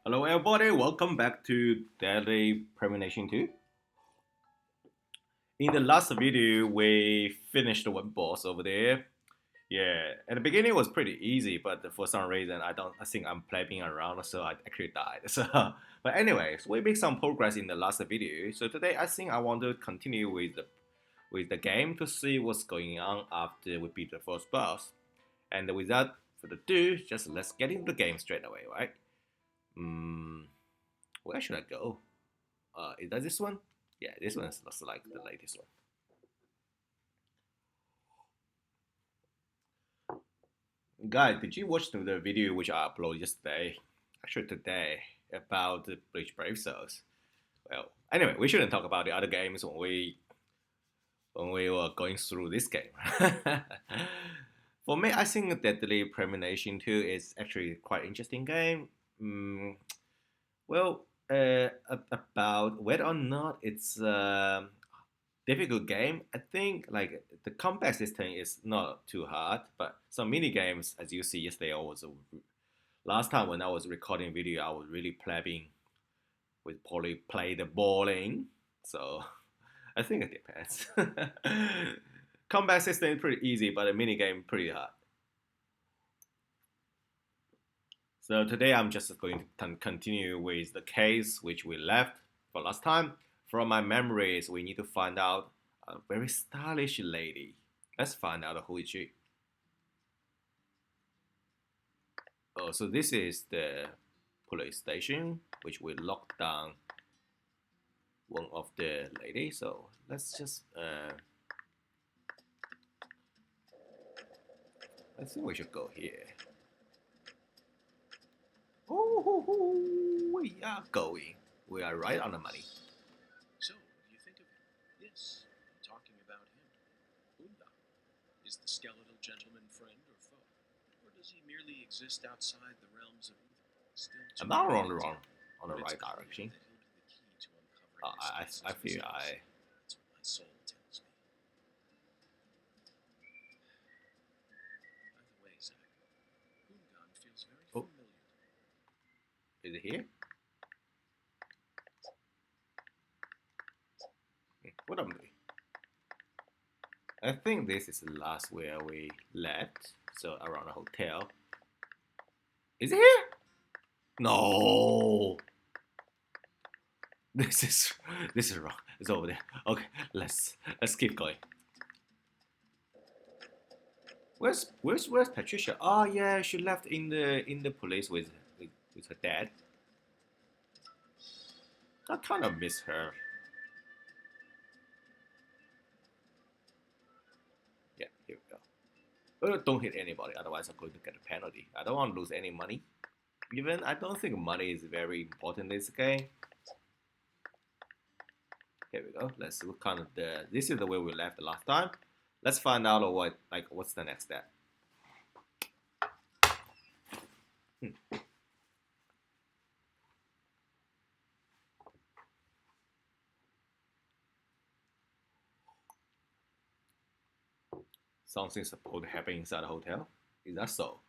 Hello everybody, welcome back to Daily Premonition 2. In the last video, we finished one boss over there. Yeah, at the beginning it was pretty easy, but for some reason I think I'm playing around, so I actually died. But anyways, we made some progress in the last video. So today I think I want to continue with the game to see what's going on after we beat the first boss. And without further ado, just let's get into the game straight away, right? Hmm, where should I go? Is that this one? Yeah, this one looks like the latest one. Guys, did you watch the video which I uploaded yesterday? Actually, today about the Bleach Brave Souls. Well, anyway, we shouldn't talk about the other games when we were going through this game. For me, I think Deadly Premonition 2 is actually quite interesting game. Mm, well, about whether or not it's difficult game. I think like the combat system is not too hard, but some mini games, as you see yesterday, I was last time when I was recording video, I was really plabbing with probably play the bowling. So I think it depends. Combat system is pretty easy, but the mini game pretty hard. So today I'm just going to continue with the case which we left for last time. From my memories, we need to find out a very stylish lady. Let's find out who is she. Oh, so this is the police station, which we locked down one of the ladies. So let's just, I think we should go here. Oh, we are going. We are right on the money. So, what do you think of him? Yes, I'm talking about him. Unda. Is the skeletal gentleman friend or foe? Or does he merely exist outside the realms of evil? Still I'm not on the right direction. I feel I. That's what my soul tells me. By the way, Zach, Ungan feels very familiar. Is it here? What am I doing? I think this is the last where we left. So around the hotel. Is it here? No. This is wrong. It's over there. Okay, let's keep going. Where's Patricia? Oh yeah, she left in the police with her dad. I kind of miss her. Yeah, here we go. Don't hit anybody, otherwise I'm going to get a penalty. I don't want to lose any money. Even I don't think money is very important in this game. Here we go. Let's look kind of this is the way we left the last time. Let's find out what's the next step. Something's supposed to happen inside the hotel. Is that so?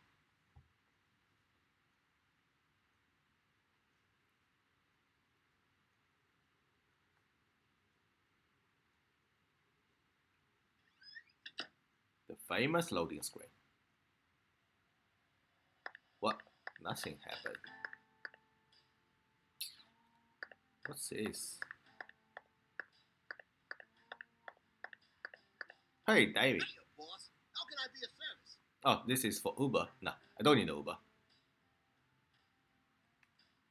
The famous loading screen. What? Nothing happened. What's this? Hey, David. Hiya, boss. How can I be of service? Oh, this is for Uber. No, I don't need Uber.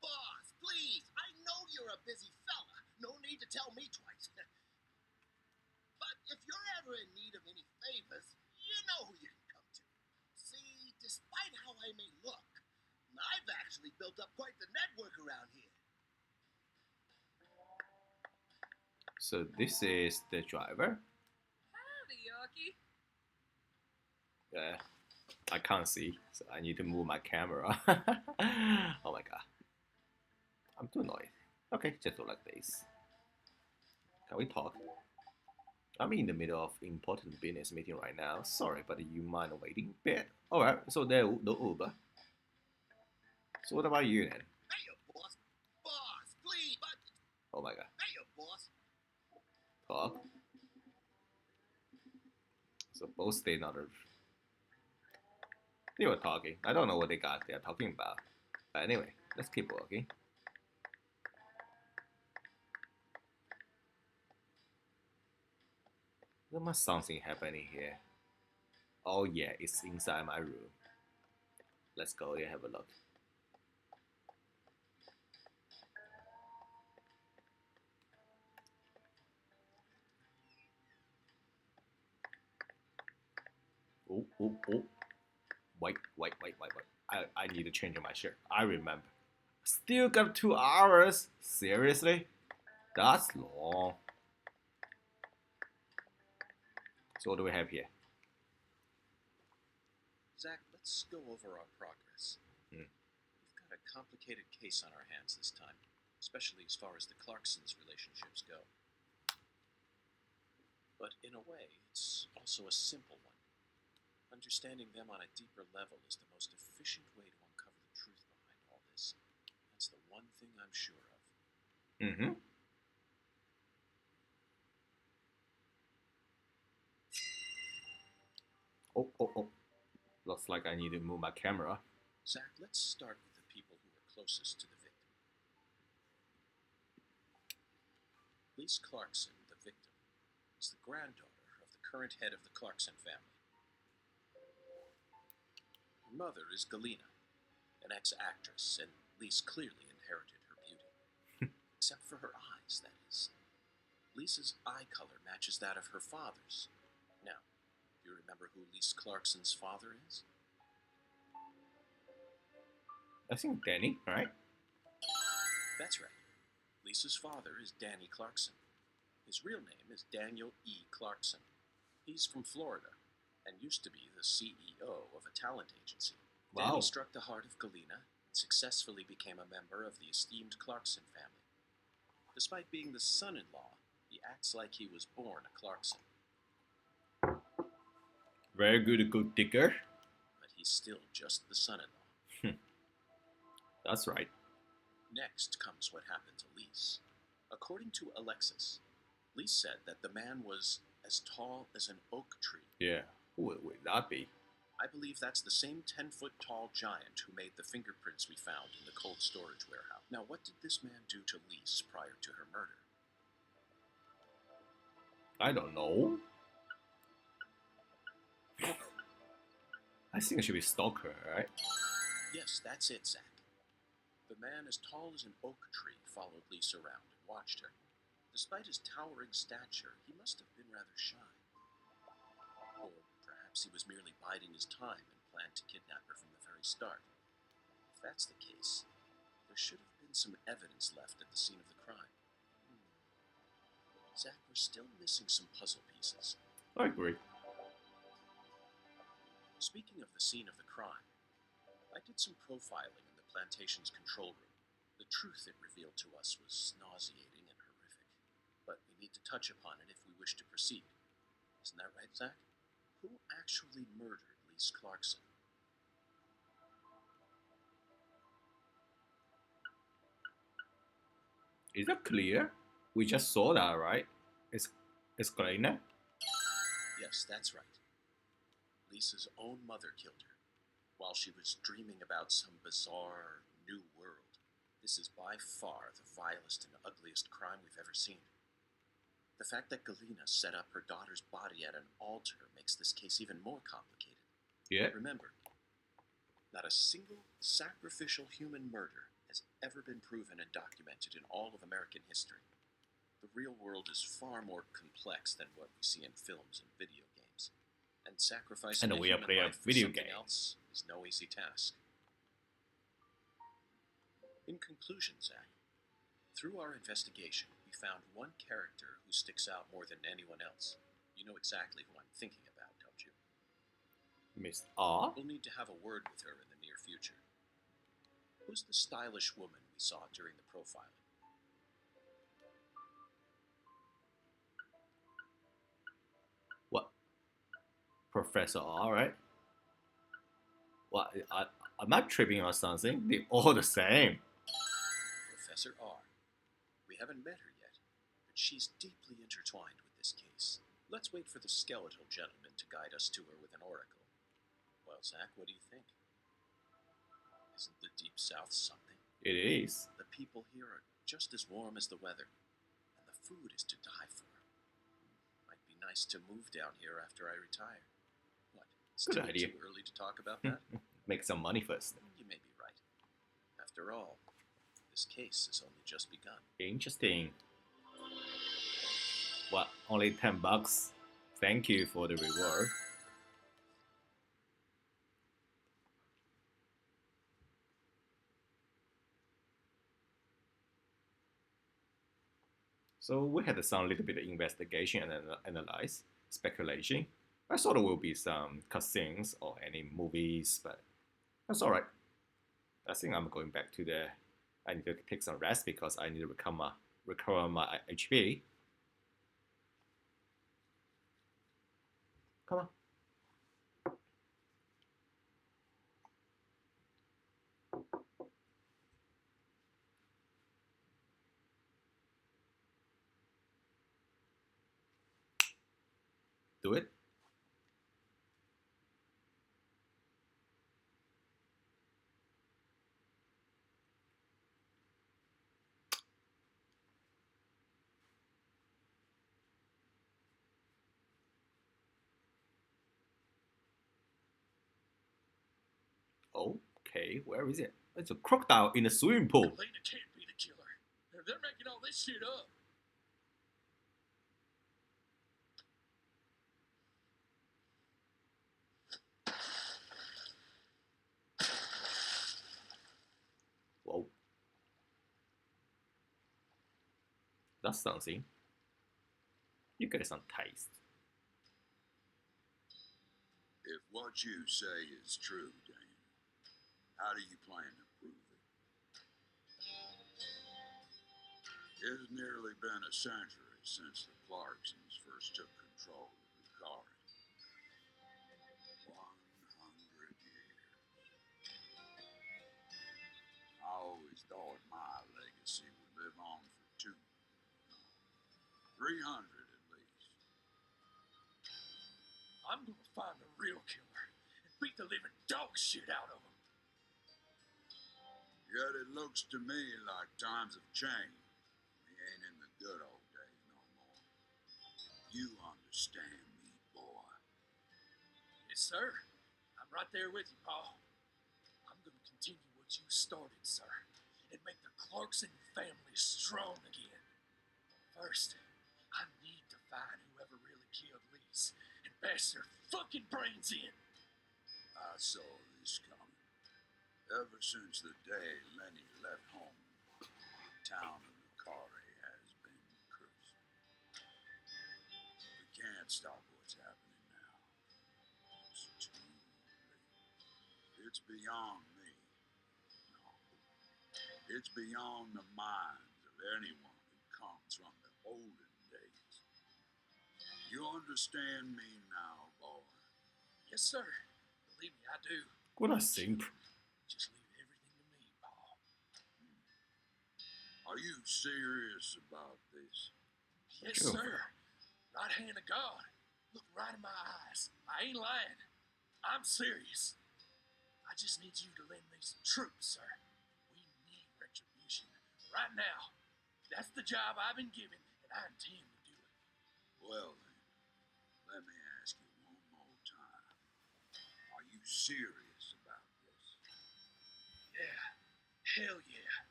Boss, please. I know you're a busy fella. No need to tell me twice. But if you're ever in need of any favors, you know who you can come to. See, despite how I may look, I've actually built up quite the network around here. So this is the driver. Howdy, Yorkie. Yeah, I can't see, so I need to move my camera. Oh my god, I'm too annoyed. Okay, just do like this. Can we talk? I'm in the middle of important business meeting right now. Sorry, but you mind waiting a bit? Alright, so there no Uber. So what about you then? Hiya, boss. Talk. So both stayed on the. They were talking. I don't know what they're talking about. But anyway, let's keep walking. There must something happening here. Oh yeah, it's inside my room. Let's go and have a look. Oh, oh, oh. Wait. I need to change my shirt. I remember. Still got 2 hours? Seriously? That's long. So what do we have here? Zach, let's go over our progress. Hmm. We've got a complicated case on our hands this time, especially as far as the Clarksons' relationships go. But in a way, it's also a simple one. Understanding them on a deeper level is the most efficient way to uncover the truth behind all this. That's the one thing I'm sure of. Mm-hmm. Oh. Looks like I need to move my camera. Zach, let's start with the people who were closest to the victim. Lise Clarkson, the victim, is the granddaughter of the current head of the Clarkson family. Her mother is Galena, an ex-actress, and Lise clearly inherited her beauty. Except for her eyes, that is. Lisa's eye color matches that of her father's. Now, do you remember who Lise Clarkson's father is? I think Danny, right? That's right. Lisa's father is Danny Clarkson. His real name is Daniel E. Clarkson. He's from Florida and used to be the CEO of a talent agency. Wow. Danny struck the heart of Galena and successfully became a member of the esteemed Clarkson family. Despite being the son-in-law, he acts like he was born a Clarkson. Very good digger. But he's still just the son-in-law. That's right. Next comes what happened to Lise. According to Alexis, Lise said that the man was as tall as an oak tree. Yeah, who would that be? I believe that's the same 10-foot tall giant who made the fingerprints we found in the cold storage warehouse. Now, what did this man do to Lise prior to her murder? I don't know. I think it should be stalker, right? Yes, that's it, Zach. The man as tall as an oak tree followed Lise around and watched her. Despite his towering stature, he must have been rather shy. Or perhaps he was merely biding his time and planned to kidnap her from the very start. If that's the case, there should have been some evidence left at the scene of the crime. Zach, we're still missing some puzzle pieces. I agree. Speaking of the scene of the crime, I did some profiling in the plantation's control room. The truth it revealed to us was nauseating and horrific, but we need to touch upon it if we wish to proceed. Isn't that right, Zach? Who actually murdered Lise Clarkson? Is that clear? We just saw that, right? It's Galena? Yes, that's right. Lisa's own mother killed her, while she was dreaming about some bizarre new world. This is by far the vilest and ugliest crime we've ever seen. The fact that Galena set up her daughter's body at an altar makes this case even more complicated. Yeah. Remember, not a single sacrificial human murder has ever been proven and documented in all of American history. The real world is far more complex than what we see in films and video games, and sacrificing And a we are human playing a life for video something game. else is no easy task. In conclusion, Zach, through our investigation, we found one character who sticks out more than anyone else. You know exactly who I'm thinking about, don't you? Miss R? We'll need to have a word with her in the near future. Who's the stylish woman we saw during the profiling? What? Professor R, right? What? I'm not tripping or something. They're all the same. Professor R. We haven't met her yet, but She's deeply intertwined with this case. Let's wait for the skeletal gentleman to guide us to her with an oracle. Well, Zach, what do you think? Isn't the Deep South something? It is. The people here are just as warm as the weather, and the food is to die for. Might be nice to move down here after I retire. What? Still idea. too early to talk about that? Make some money first. You may be right. After all, this case has only just begun. Interesting. What? Only $10? Thank you for the reward. So we had some little bit of investigation and analyze, speculation. I thought there will be some cutscenes or any movies, but that's alright. I think I'm going back to the. I need to take some rest because I need to recover my HP. Come on. Do it. Okay, where is it? It's a crocodile in a swimming pool. Lena can't be the killer. They're making all this shit up. Whoa. That's something. You get some taste. If what you say is true, Daniel, how do you plan to prove it? It's nearly been a century since the Clarksons first took control of the car. 100 years. I always thought my legacy would live on for 300 at least. I'm gonna find the real killer and beat the living dog shit out of him. Yet it looks to me like times have changed. We ain't in the good old days no more. You understand me, boy. Yes, sir. I'm right there with you, Paul. I'm gonna continue what you started, sir, and make the Clarkson family strong again. First, I need to find whoever really killed Lise and bash their fucking brains in. I saw this coming. Ever since the day Lenny left home, the town of Macari has been cursed. We can't stop what's happening now. It's too late. It's beyond me. No. It's beyond the minds of anyone who comes from the olden days. You understand me now, boy? Yes, sir. Believe me, I do. Good, I think. Just leave everything to me, Paul. Are you serious about this? Yes, Sure. sir. Right hand of God. Look right in my eyes. I ain't lying. I'm serious. I just need you to lend me some troops, sir. We need retribution right now. That's the job I've been given, and I intend to do it. Well then, let me ask you one more time. Are you serious about this? Yeah. Hell yeah.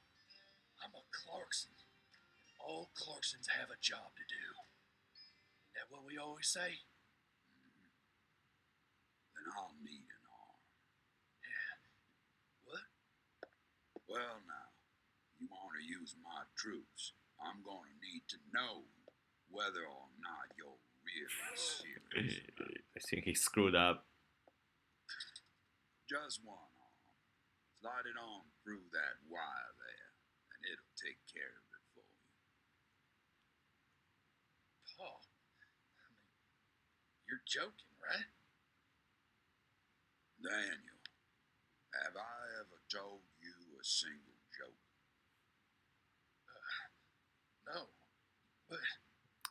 I'm a Clarkson. All Clarksons have a job to do. Isn't that what we always say? Then I'll need an arm. Yeah. What? Well now, you want to use my troops, I'm going to need to know whether or not you're really serious. I think he screwed up. Just one arm. Slide it on through that wire there, and it'll take care of it for you. Paul. I mean, you're joking, right? Daniel, have I ever told you a single joke? No. But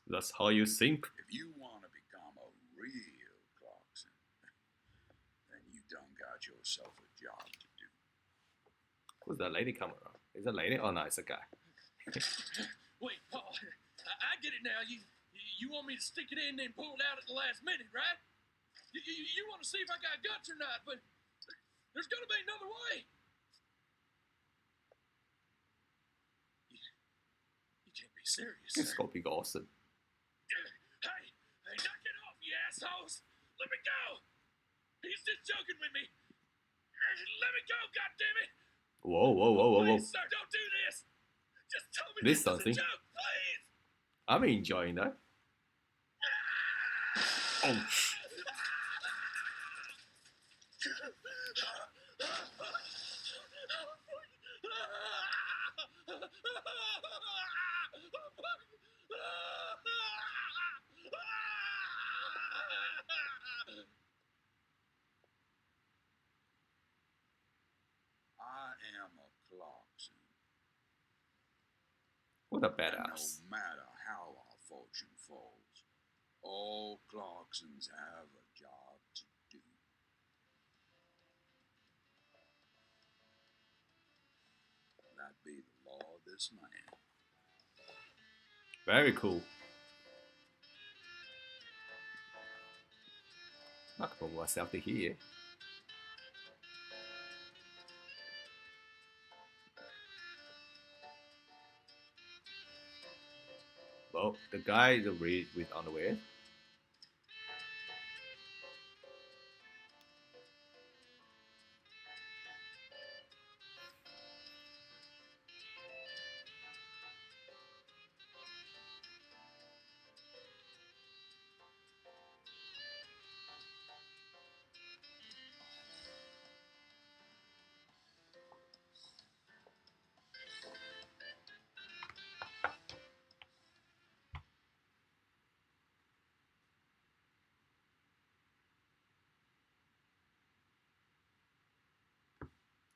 That's how you think. If you want to become a real Clarkson, then you done got yourself a job to do. Who's that lady coming around? Is that a lady? Oh no, it's a guy. Wait, Paul, I get it now. You want me to stick it in and pull it out at the last minute, right? You want to see if I got guts or not, but there's gonna be another way. You can't be serious, It's sir. gonna be awesome. Hey, knock it off, you assholes! Let me go! He's just joking with me. Let me go, goddammit! Whoa, whoa, whoa, whoa, whoa. Please, sir, don't do this! Just tell me This this is a something. joke, please! I'm enjoying that. Oh, I am a Clarkson. what a And badass. no matter how our fortune falls, all Clarksons have a job to do. That be the law of this land. Very cool. Not gonna put myself to here. Well, the guy is red with underwear.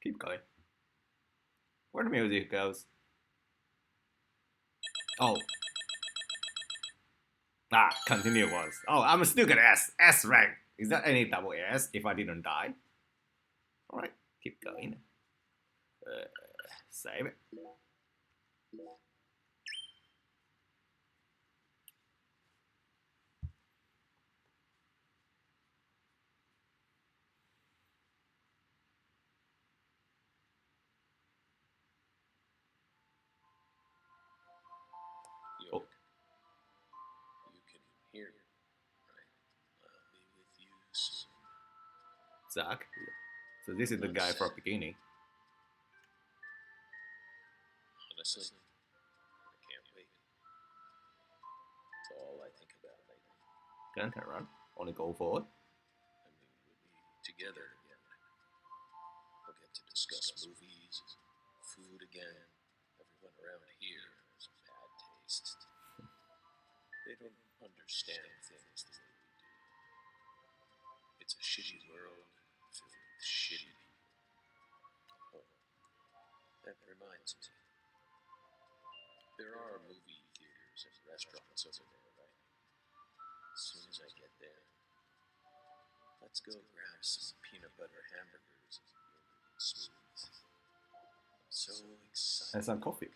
Keep going. Where the music goes. Oh. Ah, continue once. Oh, I'm still gonna S. S rank. Is that any double S if I didn't die? Alright, keep going. Save it. York, you can hear me, right? I'll be with you soon. Zach. So this is the guy from beginning. Honestly, I can't wait. It's all I think about lately. Can turn around. Only go forward. I mean, we'll be together again. We'll get to discuss movies, food again. Everyone around here has bad taste. They don't understand things the way we do. It's a shitty world filled with shitty people. Oh, that reminds me. There are movie theaters and restaurants over there, right? As soon as I get there, let's go grab some peanut butter hamburgers and yogurt and smoothies. I'm so excited. And some coffee.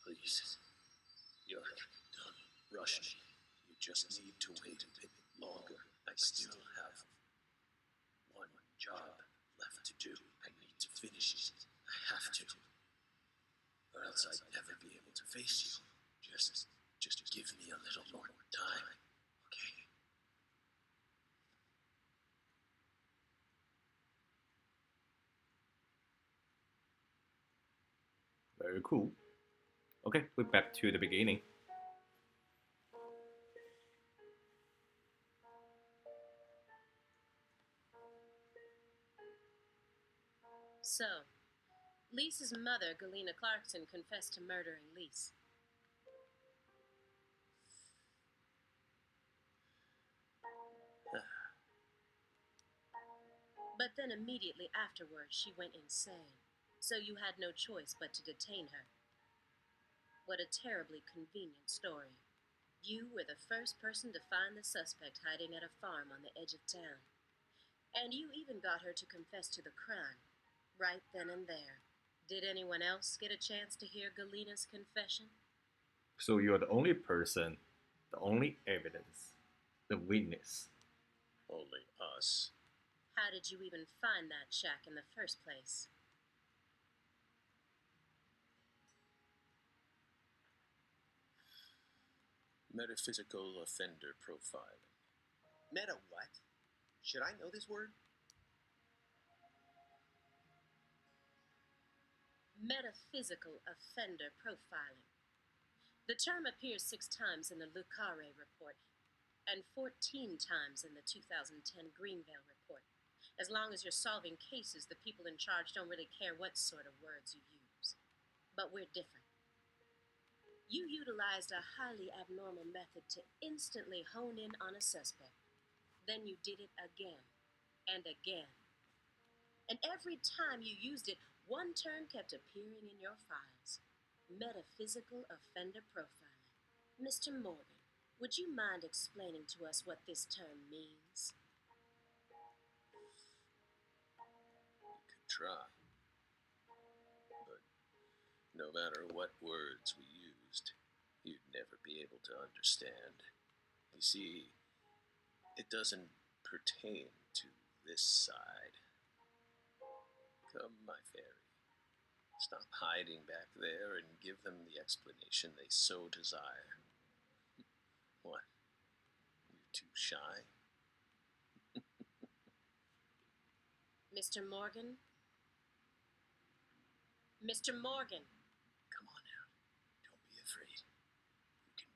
Please, York, don't rush me. You just need to wait a bit longer. I still have one job left to do. I need to finish it. I have to. Or else I'd never be able to face you. Just give me a little more time, okay? Very cool. Okay, we're back to the beginning. So, Lisa's mother, Galena Clarkson, confessed to murdering Lise. But then immediately afterwards, she went insane. So you had no choice but to detain her. What a terribly convenient story. You were the first person to find the suspect hiding at a farm on the edge of town. And you even got her to confess to the crime, right then and there. Did anyone else get a chance to hear Galina's confession? So you're the only person, the only evidence, the witness. Only us. How did you even find that shack in the first place? Metaphysical offender profiling. Meta what? Should I know this word? Metaphysical offender profiling. The term appears 6 times in the Lucare report and 14 times in the 2010 Greenvale report. As long as you're solving cases, the people in charge don't really care what sort of words you use. But we're different. You utilized a highly abnormal method to instantly hone in on a suspect. Then you did it again and again. And every time you used it, one term kept appearing in your files. Metaphysical offender profiling. Mr. Morgan, would you mind explaining to us what this term means? We could try. But no matter what words we used, you'd never be able to understand. You see, it doesn't pertain to this side. Come, my fairy. Stop hiding back there and give them the explanation they so desire. What? You're too shy? Mr. Morgan? Mr. Morgan! Come on out. Don't be afraid. You can.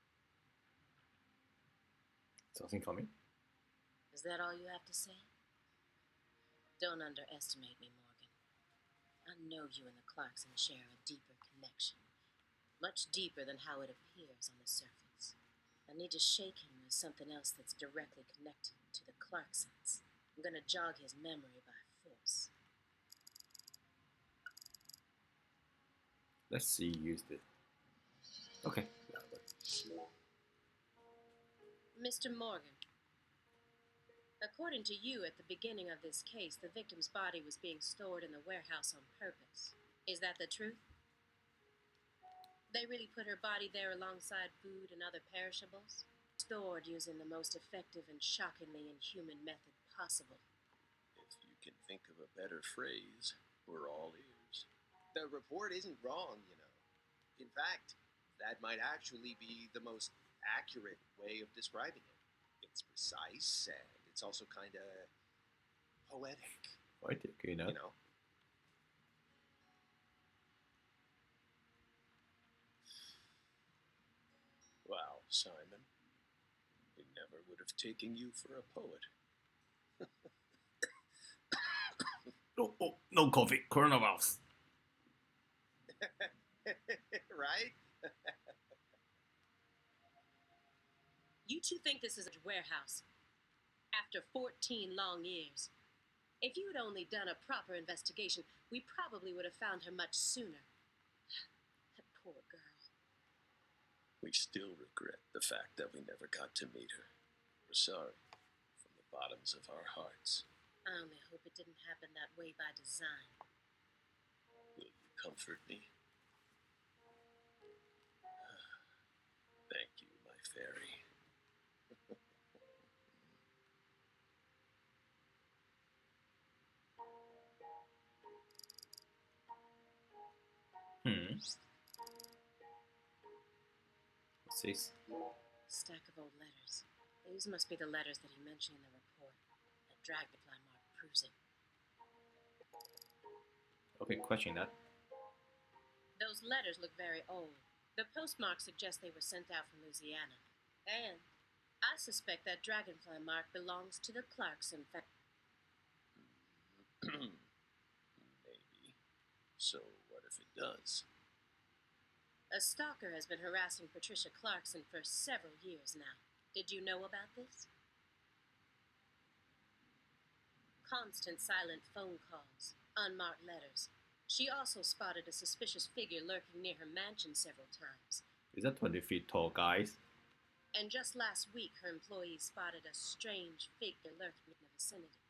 Something coming? Is that all you have to say? Don't underestimate me, Morgan. I know you and the Clarkson share a deeper connection. Much deeper than how it appears on the surface. I need to shake him with something else that's directly connected to the Clarksons. I'm gonna jog his memory by force. Let's see you use it. Okay. Mr. Morgan, according to you, at the beginning of this case, the victim's body was being stored in the warehouse on purpose. Is that the truth? They really put her body there alongside food and other perishables? Stored using the most effective and shockingly inhuman method possible. If you can think of a better phrase, we're all ears. The report isn't wrong, you know. In fact, that might actually be the most accurate way of describing it. It's precise and it's also kind of poetic, Poetic, you know? you know. Wow, Simon. We never would have taken you for a poet. Oh, no coffee. Coronavirus. Right? You two think this is a warehouse. After 14 long years. If you'd only done a proper investigation, we probably would have found her much sooner. That poor girl. We still regret the fact that we never got to meet her. We're sorry from the bottoms of our hearts. I only hope it didn't happen that way by design. Will you comfort me? Thank you, my fairy. What's this? Stack of old letters. These must be the letters that he mentioned in the report. That dragonfly mark proves it. Okay, question that. Those letters look very old. The postmark suggests they were sent out from Louisiana. And I suspect that dragonfly mark belongs to the Clarkson family. Maybe. So what if it does? A stalker has been harassing Patricia Clarkson for several years now. Did you know about this? Constant silent phone calls, unmarked letters. She also spotted a suspicious figure lurking near her mansion several times. Is that 20 feet tall, guys? And just last week, her employees spotted a strange figure lurking in the vicinity.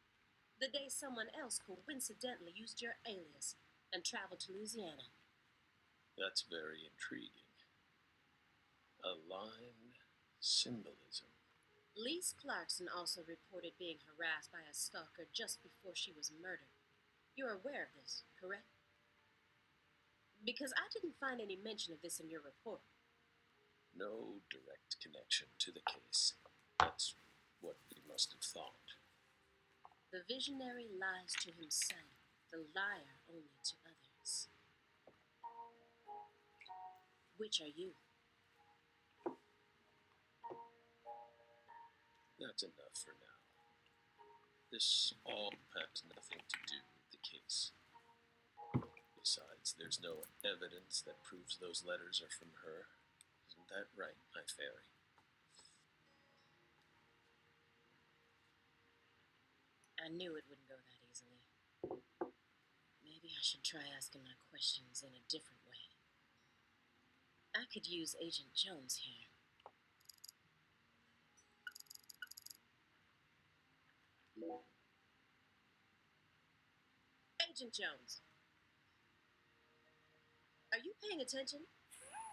The day someone else coincidentally used your alias and traveled to Louisiana. That's very intriguing. Aligned symbolism. Lise Clarkson also reported being harassed by a stalker just before she was murdered. You're aware of this, correct? Because I didn't find any mention of this in your report. No direct connection to the case. That's what we must have thought. The visionary lies to himself, the liar only to others. Which are you? That's enough for now. This all has nothing to do with the case. Besides, there's no evidence that proves those letters are from her. Isn't that right, my fairy? I knew it wouldn't go that easily. Maybe I should try asking my questions in a different way. I could use Agent Jones here. Agent Jones, are you paying attention?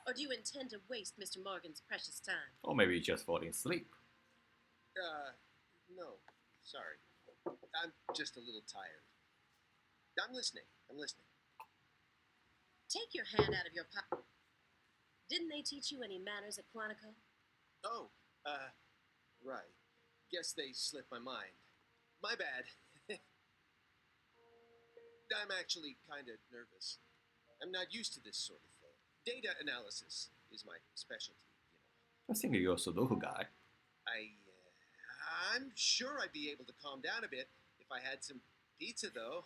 Or do you intend to waste Mr. Morgan's precious time? Or maybe just falling asleep. No. Sorry. I'm just a little tired. I'm listening. Take your hand out of your pocket. Didn't they teach you any manners at Quantico? Oh, right. Guess they slipped my mind. My bad. I'm actually kind of nervous. I'm not used to this sort of thing. Data analysis is my specialty, you know. I think you're a Sudoku guy. I'm sure I'd be able to calm down a bit if I had some pizza, though.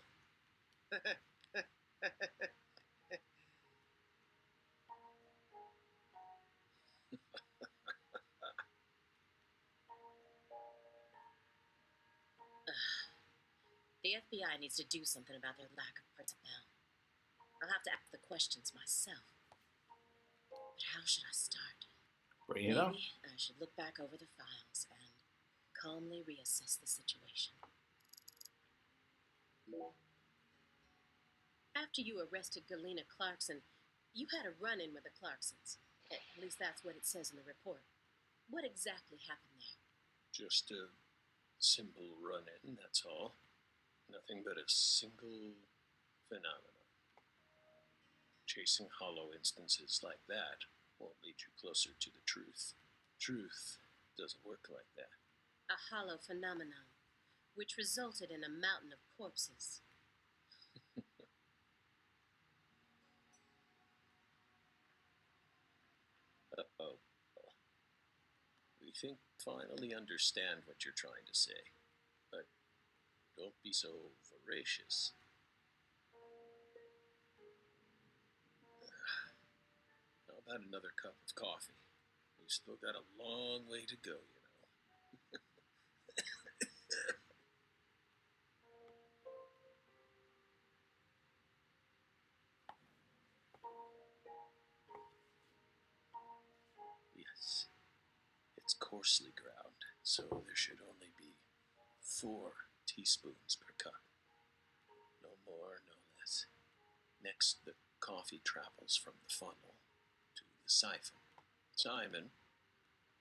The FBI needs to do something about their lack of personnel. I'll have to ask the questions myself. But how should I start? Bring it up. Maybe I should look back over the files and calmly reassess the situation. After you arrested Galena Clarkson, you had a run-in with the Clarksons. At least that's what it says in the report. What exactly happened there? Just a simple run-in, that's all. Nothing but a single phenomenon. Chasing hollow instances like that won't lead you closer to the truth. Truth doesn't work like that. A hollow phenomenon, which resulted in a mountain of corpses. Uh-oh. We think finally understand what you're trying to say, but don't be so voracious. How about another cup of coffee? We've still got a long way to go, you know. Yes, it's coarsely ground, so there should only be 4 teaspoons per cup. No more, no less. Next, the coffee travels from the funnel to the siphon. Simon,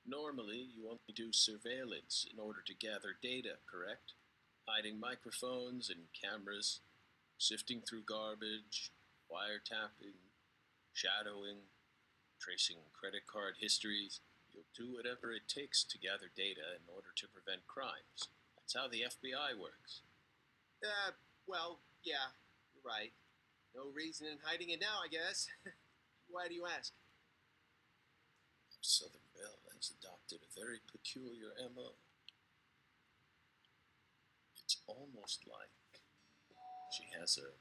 normally you only do surveillance in order to gather data, correct? Hiding microphones and cameras, sifting through garbage, wiretapping, shadowing, tracing credit card histories. You'll do whatever it takes to gather data in order to prevent crimes. That's how the FBI works. Well, yeah, you're right. No reason in hiding it now, I guess. Why do you ask? Southern Belle has adopted a very peculiar MO. It's almost like she has a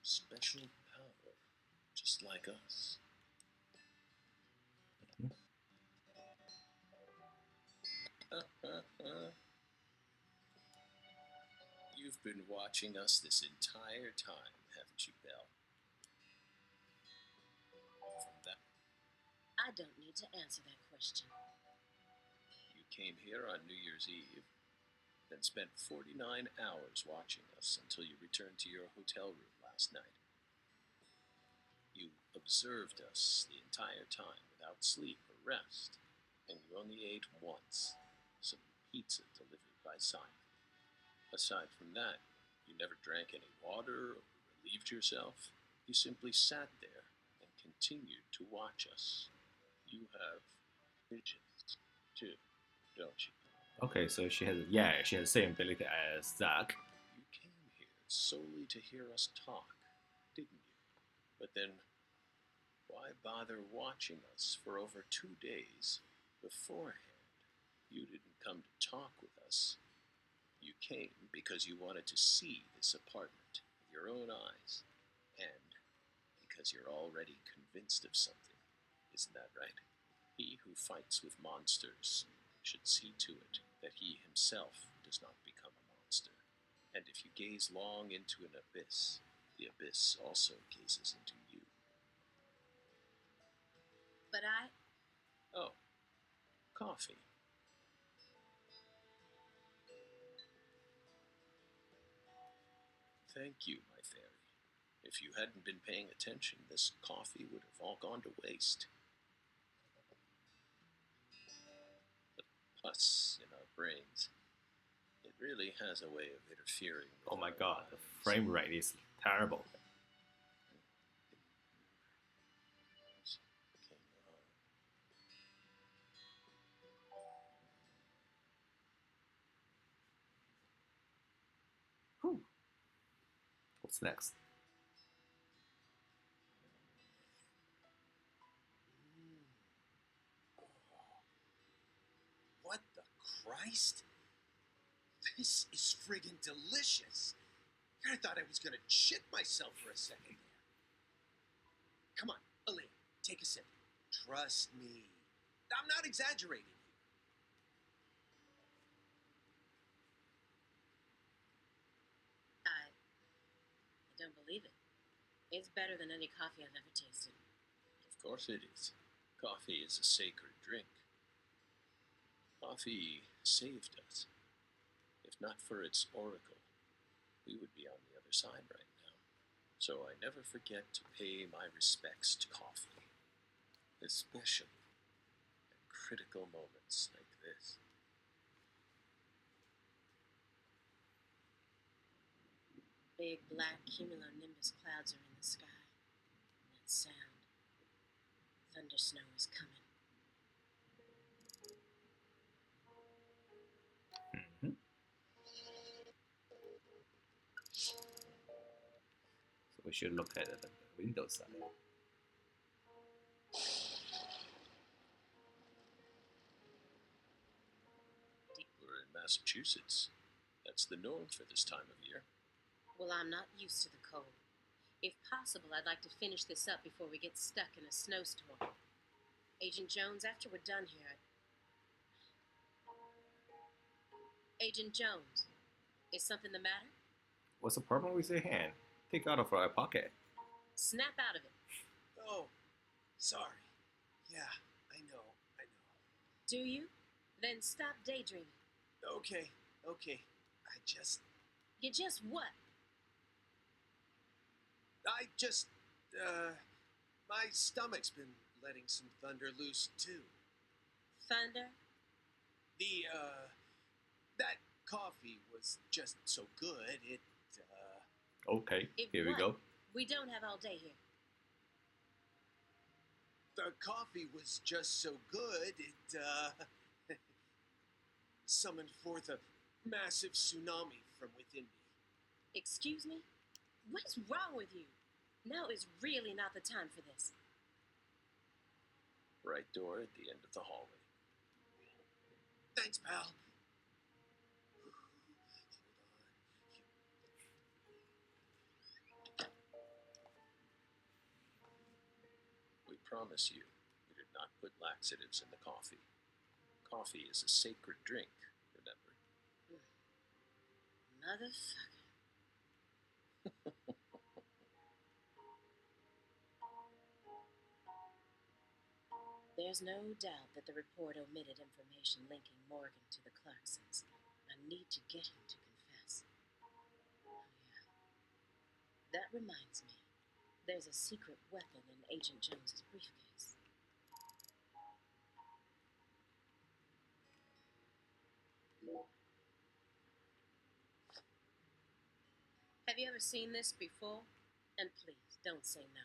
special power, just like us. You've been watching us this entire time, haven't you, Belle? From that, I don't need to answer that question. you came here on New Year's Eve, then spent 49 hours watching us until you returned to your hotel room last night. You observed us the entire time without sleep or rest, and you only ate once, some pizza delivered by Simon. Aside from that, you never drank any water or relieved yourself. You simply sat there and continued to watch us. You have visions, too, don't you? Okay, so she has the same ability as Zack. You came here solely to hear us talk, didn't you? But then, why bother watching us for over 2 days beforehand? You didn't come to talk with us. You came because you wanted to see this apartment with your own eyes, and because you're already convinced of something. Isn't that right? He who fights with monsters should see to it that he himself does not become a monster. And if you gaze long into an abyss, the abyss also gazes into you. But I. Oh, coffee. Thank you, my fairy. If you hadn't been paying attention, this coffee would have all gone to waste. The pus in our brains. It really has a way of interfering with Oh my our god, the lives. frame rate is terrible. Came on. Whew. What's next? What the Christ? This is friggin' delicious. I thought I was gonna shit myself for a second there. Come on, Elaine, take a sip. Trust me. I'm not exaggerating here. I don't believe it. It's better than any coffee I've ever tasted. Of course it is. Coffee is a sacred drink. Coffee saved us. If not for its oracle, we would be on the other side right now. So I never forget to pay my respects to coffee, especially at critical moments like this. Big black cumulonimbus clouds are in the sky. That sound. Thunder snow is coming. Mhm. So we should look at it on the Windows side. We're in Massachusetts. That's the norm for this time of year. Well, I'm not used to the cold. If possible, I'd like to finish this up before we get stuck in a snowstorm. Agent Jones, after we're done here. Agent Jones, is something the matter? What's the problem with your hand? Take out of our pocket. Snap out of it. Oh, sorry. Yeah, I know. Do you? Then stop daydreaming. Okay. I just, You just what? my stomach's been letting some thunder loose too. Thunder? That coffee was just so good, Okay, It here we what? go. We don't have all day here. the coffee was just so good, it summoned forth a massive tsunami from within me. Excuse me? What's wrong with you? Now is really not the time for this. Right door at the end of the hallway. Thanks, pal. We promise you, we did not put laxatives in the coffee. Coffee is a sacred drink, remember? Motherfucker. There's no doubt that the report omitted information linking Morgan to the Clarksons. I need to get him to confess. Oh, yeah. That reminds me. There's a secret weapon in Agent Jones's briefcase. Have you ever seen this before? And please, don't say no.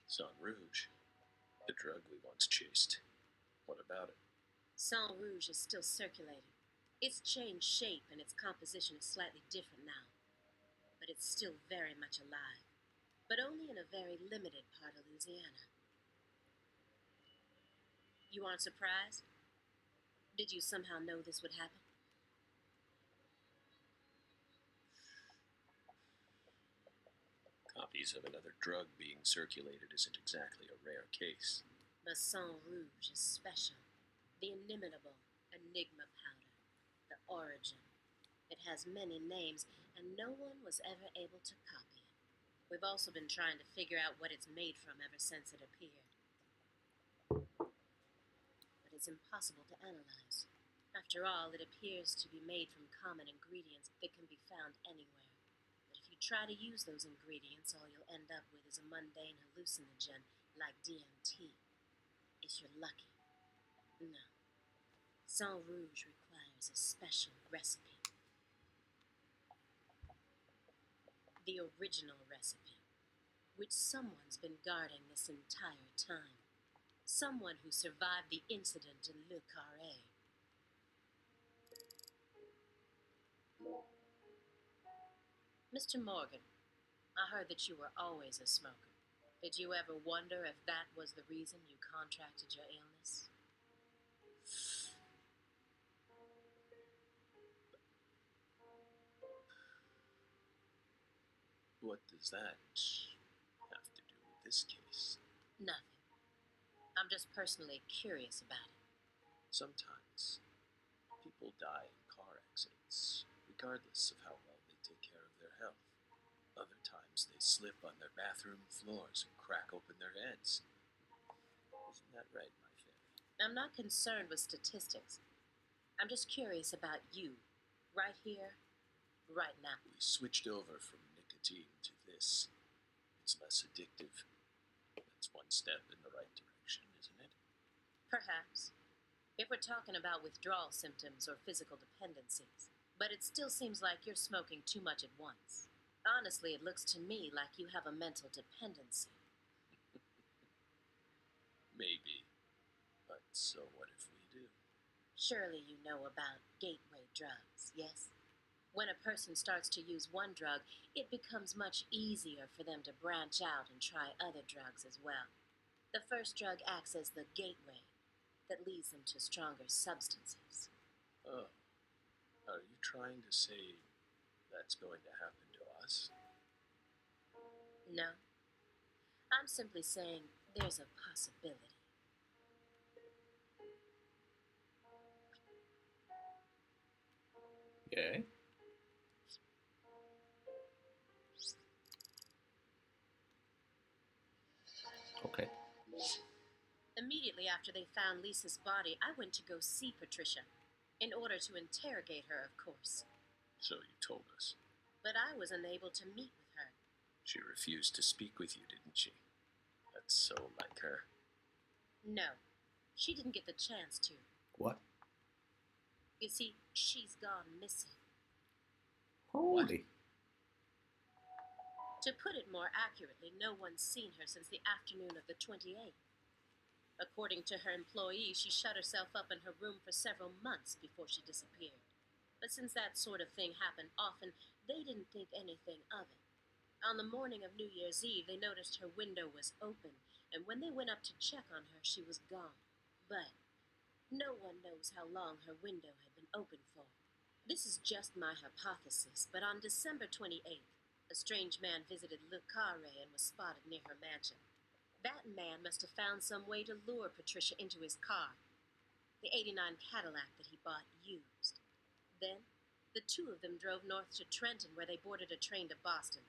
Sang Rouge, the drug we once chased. What about it? Sang Rouge is still circulating. It's changed shape and its composition is slightly different now. But it's still very much alive. But only in a very limited part of Louisiana. You aren't surprised? Did you somehow know this would happen? Copies of another drug being circulated isn't exactly a rare case. But Sang Rouge is special. The inimitable Enigma powder. The origin. It has many names, and no one was ever able to copy it. We've also been trying to figure out what it's made from ever since it appeared. But it's impossible to analyze. After all, it appears to be made from common ingredients that can be found anywhere. But if you try to use those ingredients, all you'll end up with is a mundane hallucinogen like DMT. If you're lucky. No. Sang Rouge requires a special recipe. The original recipe, which someone's been guarding this entire time. Someone who survived the incident in Le Carré. Mr. Morgan, I heard that you were always a smoker. Did you ever wonder if that was the reason you contracted your illness? What does that have to do with this case? Nothing. I'm just personally curious about it. Sometimes people die in car accidents, regardless of how well they take care of their health. Other times they slip on their bathroom floors and crack open their heads. Isn't that right, my fairy? I'm not concerned with statistics. I'm just curious about you, right here, right now. We switched over from nicotine to this. It's less addictive. That's one step in the right direction, isn't it? Perhaps. If we're talking about withdrawal symptoms or physical dependencies. But it still seems like you're smoking too much at once. Honestly, it looks to me like you have a mental dependency. Maybe. But so what if we do? Surely you know about gateway drugs, yes? When a person starts to use one drug, it becomes much easier for them to branch out and try other drugs as well. The first drug acts as the gateway that leads them to stronger substances. Oh. Are you trying to say that's going to happen to us? No. I'm simply saying there's a possibility. Yeah. Okay. Immediately after they found Lisa's body, I went to go see Patricia. In order to interrogate her, of course. So you told us. But I was unable to meet with her. She refused to speak with you, didn't she? That's so like her. No, she didn't get the chance to. What? You see, she's gone missing. Holy. To put it more accurately, no one's seen her since the afternoon of the 28th. According to her employees, she shut herself up in her room for several months before she disappeared. But since that sort of thing happened often, they didn't think anything of it. On the morning of New Year's Eve, they noticed her window was open, and when they went up to check on her, she was gone. But no one knows how long her window had been open for. This is just my hypothesis, but on December 28th, a strange man visited Le Carré and was spotted near her mansion. That man must have found some way to lure Patricia into his car, the '89 Cadillac that he bought used. Then, the two of them drove north to Trenton, where they boarded a train to Boston.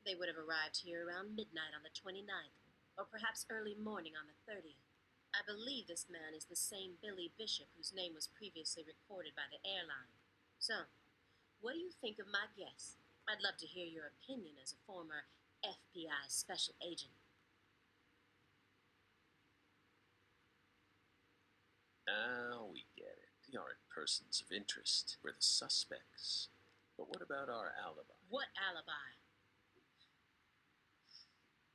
They would have arrived here around midnight on the 29th. or perhaps early morning on the 30th. I believe this man is the same Billy Bishop whose name was previously recorded by the airline. So, what do you think of my guess? I'd love to hear your opinion as a former FBI special agent. Now we get it. They aren't persons of interest. We're the suspects. But what about our alibi? What alibi?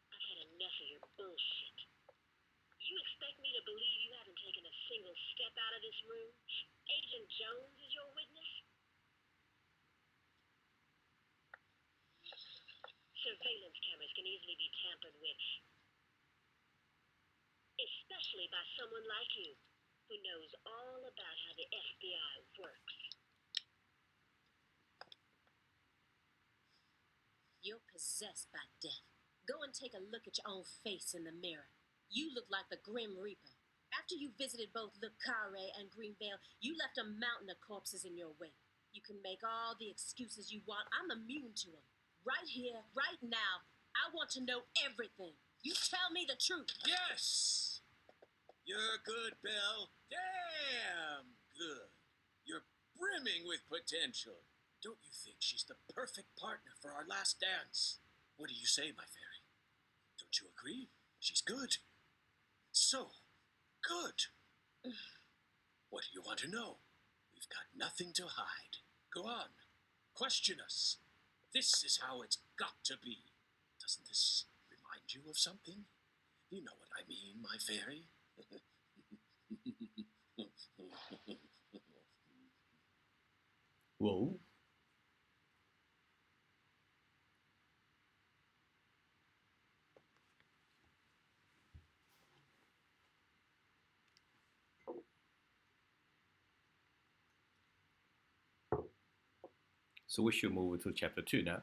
I've had enough of your bullshit. You expect me to believe you haven't taken a single step out of this room? Agent Jones is your witness? Surveillance cameras can easily be tampered with. Especially by someone like you, who knows all about how the FBI works. You're possessed by death. Go and take a look at your own face in the mirror. You look like the Grim Reaper. After you visited both Le Carre and Greenvale, you left a mountain of corpses in your wake. You can make all the excuses you want. I'm immune to them. Right here, right now, I want to know everything. You tell me the truth. Yes! You're good, Belle. Damn good. You're brimming with potential. Don't you think she's the perfect partner for our last dance? What do you say, my fairy? Don't you agree? She's good. So good. What do you want to know? We've got nothing to hide. Go on. Question us. This is how it's got to be. Doesn't this remind you of something? You know what I mean, my fairy. Whoa. So we should move to chapter 2 now.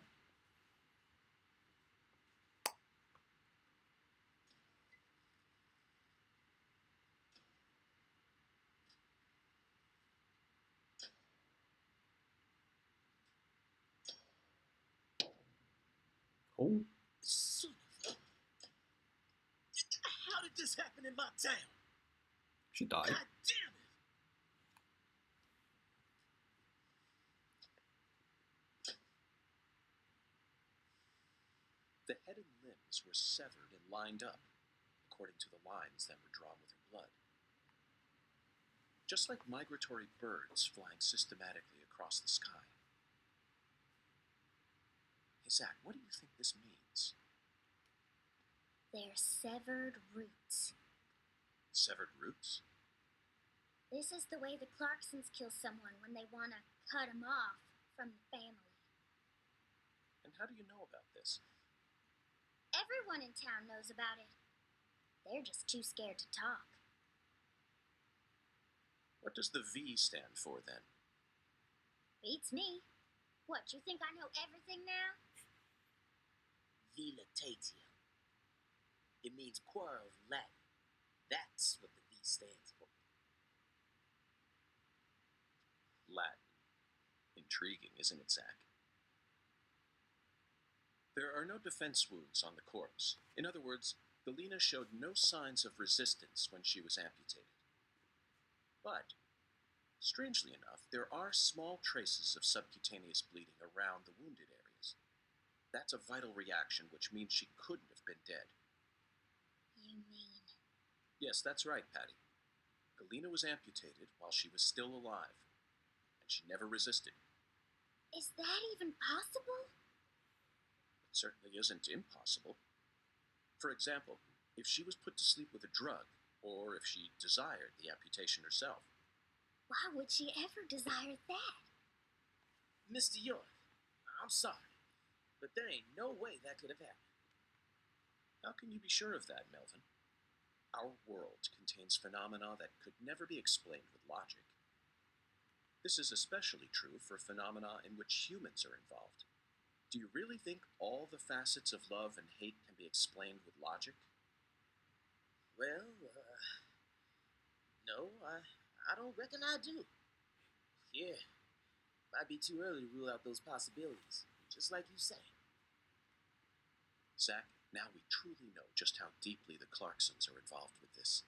Oh, Son of a... How did this happen in my town? she died. God damn it! The head and limbs were severed and lined up, according to the lines that were drawn with her blood. Just like migratory birds flying systematically across the sky. Hey, Zach, what do you think this means? They're severed roots. Severed roots? This is the way the Clarksons kill someone when they want to cut him off from the family. And how do you know about this? Everyone in town knows about it. They're just too scared to talk. What does the V stand for, then? Beats me. What, you think I know everything now? Velatatio. It means quarrel in Latin. That's what the V stands for. Latin. Intriguing, isn't it, Zach? There are no defense wounds on the corpse. In other words, Galena showed no signs of resistance when she was amputated. But, strangely enough, there are small traces of subcutaneous bleeding around the wounded areas. That's a vital reaction, which means she couldn't have been dead. You mean? Yes, that's right, Patty. Galena was amputated while she was still alive, and she never resisted. Is that even possible? It certainly isn't impossible. For example, if she was put to sleep with a drug, or if she desired the amputation herself. Why would she ever desire that? Mr. York, I'm sorry, but there ain't no way that could have happened. How can you be sure of that, Melvin? Our world contains phenomena that could never be explained with logic. This is especially true for phenomena in which humans are involved. Do you really think all the facets of love and hate can be explained with logic? Well, no, I don't reckon I do. Yeah, might be too early to rule out those possibilities, just like you say. Zach, Now we truly know just how deeply the Clarksons are involved with this.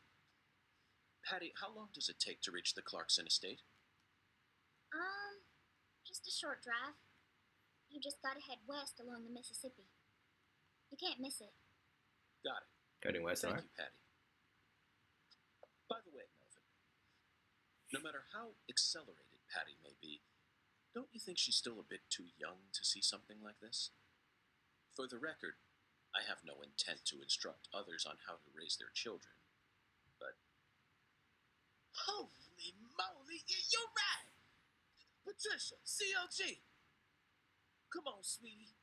Patty, how long does it take to reach the Clarkson estate? Just a short drive. You just gotta head west along the Mississippi. You can't miss it. Got it. Heading west, Thank alright. you, Patty. By the way, Melvin, no matter how accelerated Patty may be, don't you think she's still a bit too young to see something like this? For the record, I have no intent to instruct others on how to raise their children, but Holy moly, you're right! Patricia, CLG! Come on, sweetie.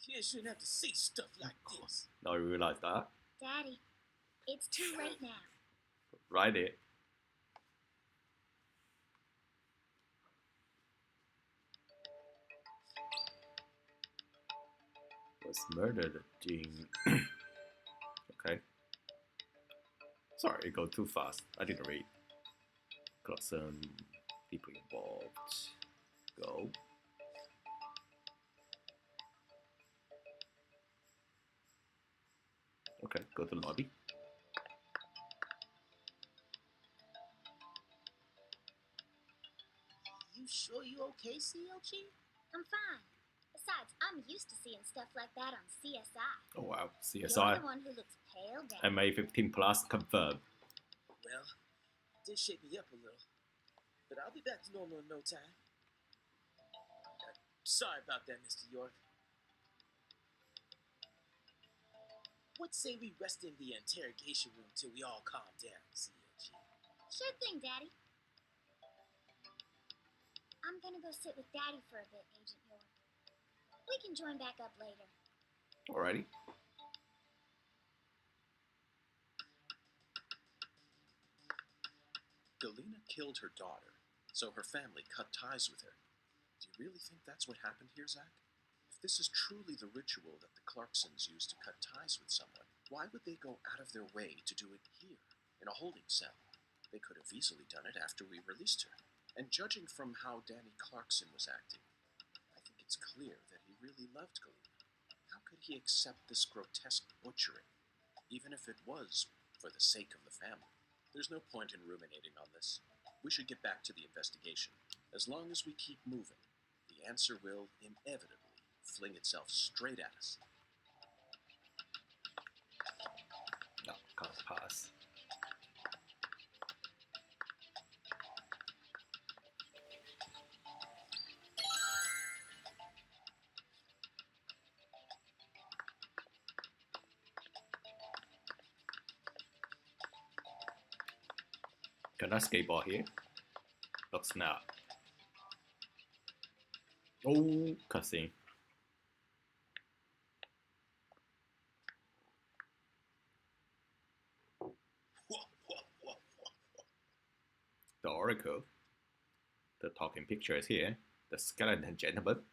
Kids shouldn't have to see stuff like this. Now I realize that. Daddy, it's too late now. Right there. Was murdered in. Okay. Sorry, it goes too fast. I didn't read. Clarkson deeply involved. Go. Okay, go to the lobby. You sure you okay, CLG? I'm fine. Besides, I'm used to seeing stuff like that on CSI. Oh wow, You're CSI. the one who looks pale, Daddy. MA 15 plus confirmed. Well, it did shake me up a little. But I'll be back to normal in no time. Sorry about that, Mr. York. What say we rest in the interrogation room till we all calm down, CLG? Sure thing, Daddy. I'm gonna go sit with Daddy for a bit, Agent York. We can join back up later. Alrighty. Galena killed her daughter, so her family cut ties with her. Do you really think that's what happened here, Zach? If this is truly the ritual that the Clarksons use to cut ties with someone, why would they go out of their way to do it here, in a holding cell? They could have easily done it after we released her. And judging from how Danny Clarkson was acting, I think it's clear that he really loved Galena. How could he accept this grotesque butchering, even if it was for the sake of the family? There's no point in ruminating on this. We should get back to the investigation. As long as we keep moving, the answer will inevitably fling itself straight at us. No, can't pass. Can I skateboard here? Looks not. Oh, cutscene. The Oracle. The talking picture is here. The skeleton gentleman.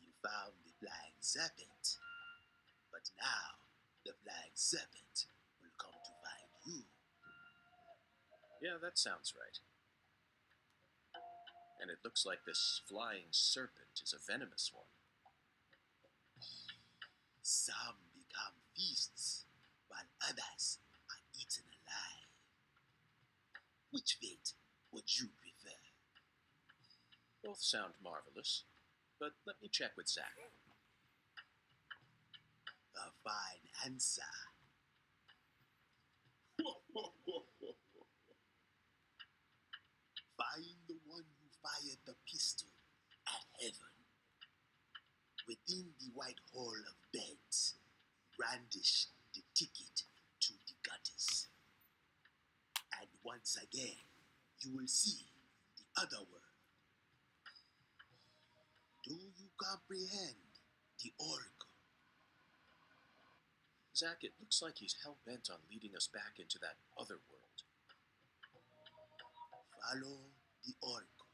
You found the flying serpent. But now, the flying serpent will come to find you. Yeah, that sounds right. And it looks like this flying serpent is a venomous one. Some become feasts, while others are eaten alive. Which fate would you prefer? Both sound marvelous, but let me check with Zach. A fine answer. Find the one who fired the pistol at heaven. Within the white hall of beds, brandish the ticket to the goddess. And once again, you will see the other world. Do you comprehend the oracle? Zach, it looks like he's hell-bent on leading us back into that other world. Follow the oracle.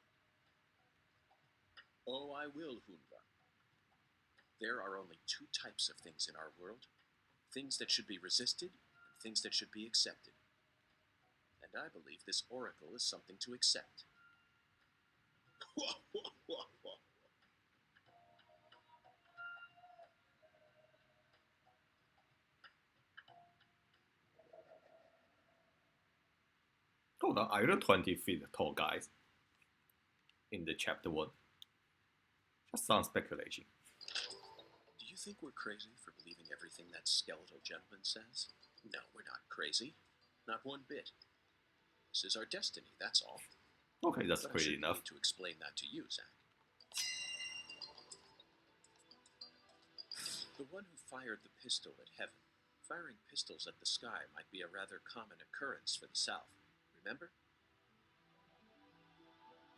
Oh, I will, Hunra. There are only two types of things in our world. Things that should be resisted, and things that should be accepted. And I believe this oracle is something to accept. Hold on, are you the 20 feet tall guys in the chapter 1? Just sounds speculation. Do you think we're crazy for believing everything that skeletal gentleman says? No, we're not crazy. Not one bit. This is our destiny, that's all. Okay, that's But I pretty should enough. need to explain that to you, Zach. The one who fired the pistol at heaven. Firing pistols at the sky might be a rather common occurrence for the South. Remember?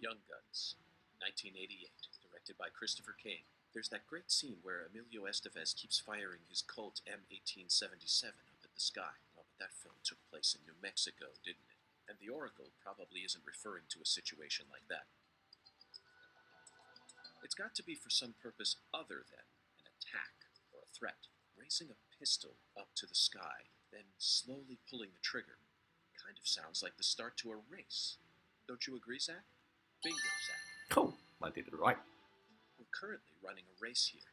Young Guns, 1988, directed by Christopher Kane. There's that great scene where Emilio Estevez keeps firing his Colt M1877 up at the sky. Oh, but that film took place in New Mexico, didn't it? And the Oracle probably isn't referring to a situation like that. It's got to be for some purpose other than an attack or a threat. Raising a pistol up to the sky, then slowly pulling the trigger, kind of sounds like the start to a race. Don't you agree, Zach? Bingo, Zach. Cool, I did it right. We're currently running a race here,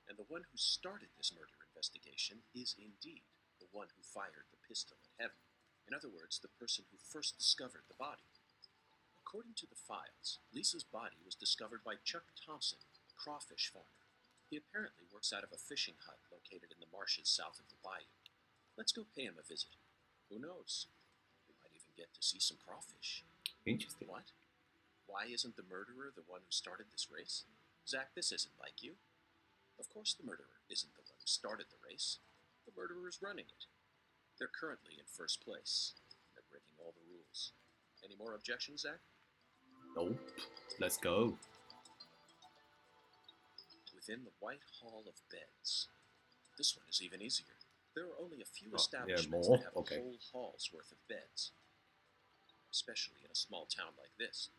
and the one who started this murder investigation is indeed the one who fired the pistol at heaven. In other words, the person who first discovered the body. According to the files, Lisa's body was discovered by Chuck Thompson, a crawfish farmer. He apparently works out of a fishing hut located in the marshes south of the bayou. Let's go pay him a visit. Who knows? We might even get to see some crawfish. Interesting. What? Why isn't the murderer the one who started this race? Zach, this isn't like you. Of course the murderer isn't the one who started the race. The murderer's running it. They're currently in first place. They're breaking all the rules. Any more objections, Zach? Nope. Let's go. Within the White Hall of Beds. This one is even easier. There are only a few Oh, establishments more? that have Okay. a whole hall's worth of beds. Especially in a small town like this.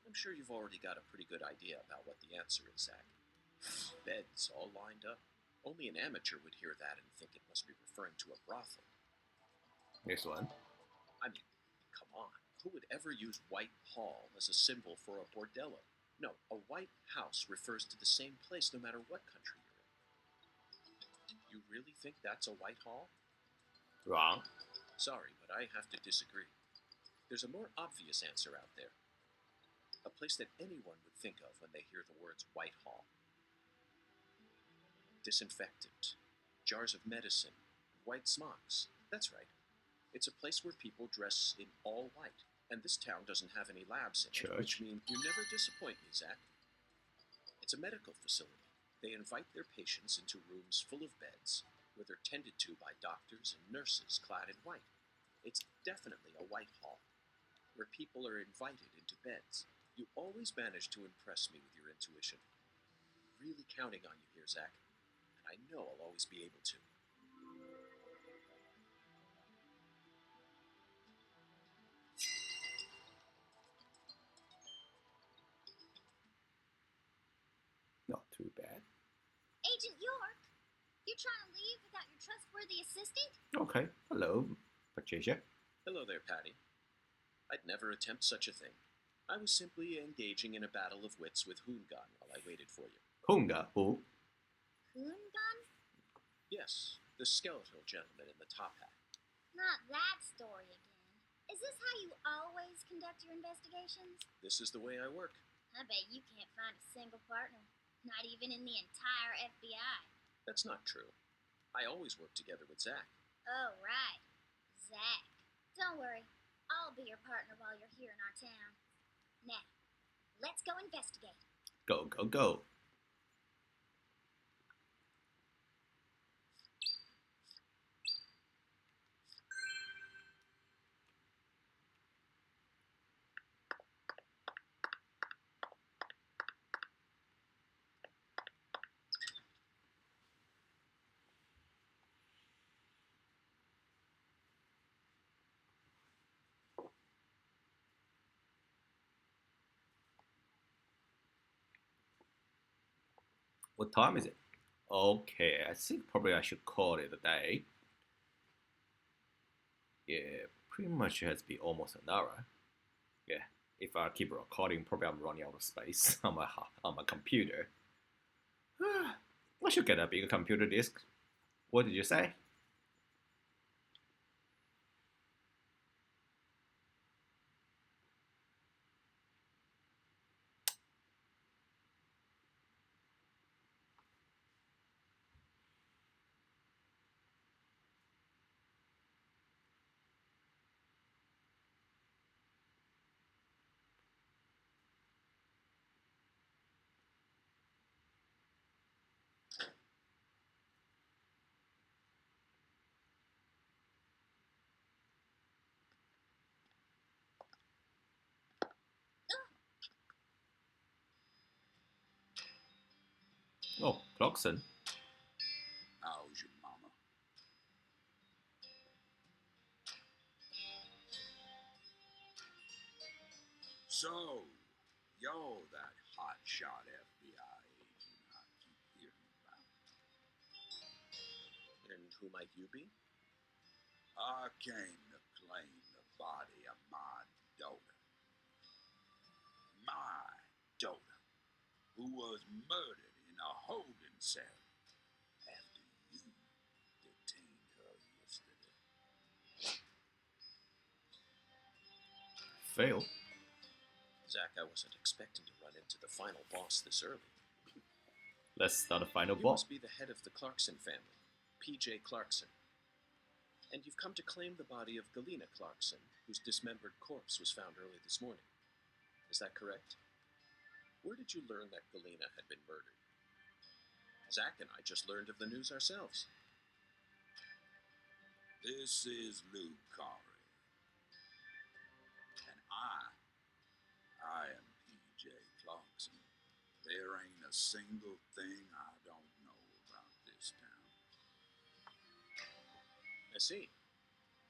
I'm sure you've already got a pretty good idea about what the answer is, Zach. Beds all lined up. Only an amateur would hear that and think it must be referring to a brothel. Next one. I mean, come on. Who would ever use White Hall as a symbol for a bordello? No, a white house refers to the same place no matter what country you're in. You really think that's a White Hall? Wrong. Sorry, but I have to disagree. There's a more obvious answer out there. A place that anyone would think of when they hear the words White Hall. Disinfectant, jars of medicine, white smocks. That's right. It's a place where people dress in all white. And this town doesn't have any labs in it, which Church. means you never disappoint me, Zach. It's a medical facility. They invite their patients into rooms full of beds, where they're tended to by doctors and nurses clad in white. It's definitely a White Hall, where people are invited into beds. You always manage to impress me with your intuition. Really counting on you here, Zach. And I know I'll always be able to. Not too bad. Agent York, you're trying to leave without your trustworthy assistant? Okay. Hello, Patricia. Hello there, Patty. I'd never attempt such a thing. I was simply engaging in a battle of wits with Hoongan while I waited for you. Hunga. Who? Hoongan? Yes, the skeletal gentleman in the top hat. Not that story again. Is this how you always conduct your investigations? This is the way I work. I bet you can't find a single partner. Not even in the entire FBI. That's not true. I always work together with Zach. Oh, right. Zach. Don't worry. I'll be your partner while you're here in our town. Now, let's go investigate. Go, go, go. What time is it? Okay, I think probably I should call it a day. Yeah, pretty much has been almost an hour. Yeah, if I keep recording, probably I'm running out of space on my computer. I should get a bigger computer disk. What did you say? Oh, Clarkson. How's your mama? So, you're that hotshot FBI agent I keep hearing about. And who might you be? I came to claim the body of my daughter. My daughter, who was murdered in a holding cell after you detained her yesterday. Fail. Zach, I wasn't expecting to run into the final boss this early. Let's start the final You boss. must be the head of the Clarkson family, P.J. Clarkson. And you've come to claim the body of Galena Clarkson, whose dismembered corpse was found early this morning. Is that correct? Where did you learn that Galena had been murdered? Zach and I just learned of the news ourselves. This is Luke Corey. And I am P.J. Clarkson. There ain't a single thing I don't know about this town. I see.